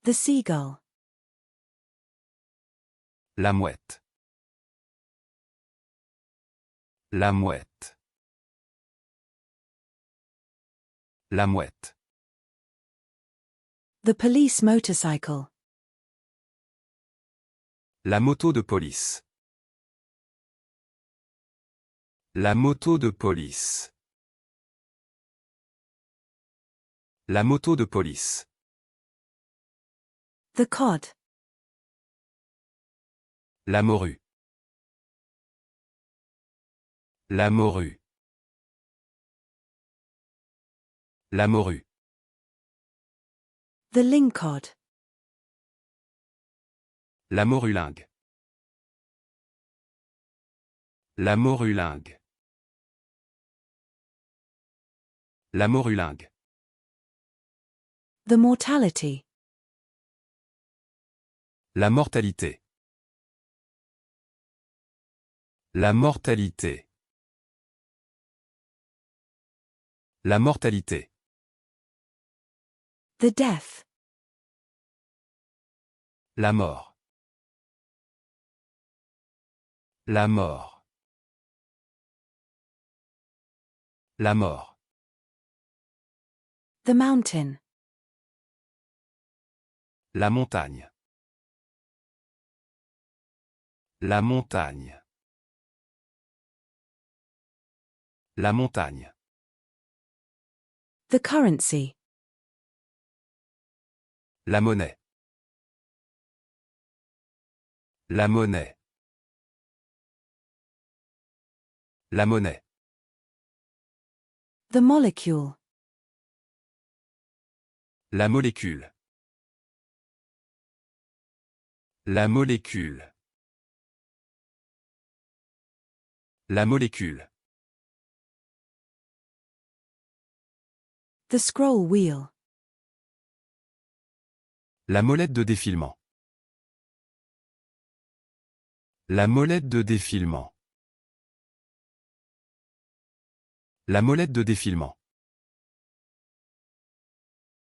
The seagull. La mouette. La mouette. La mouette. The police motorcycle. La moto de police. La moto de police. La moto de police. The cod. La morue. La morue. La morue. The lingcod. La morulingue. La morulingue. La morulingue. The mortality. La mortalité. La mortalité. La mortalité. The death. La mort. La mort. La mort. The mountain. La montagne. La montagne. La montagne. The currency. La monnaie. La monnaie. La monnaie. The molecule. La molécule. La molécule. La molécule. The scroll wheel. La molette de défilement. La molette de défilement. La molette de défilement.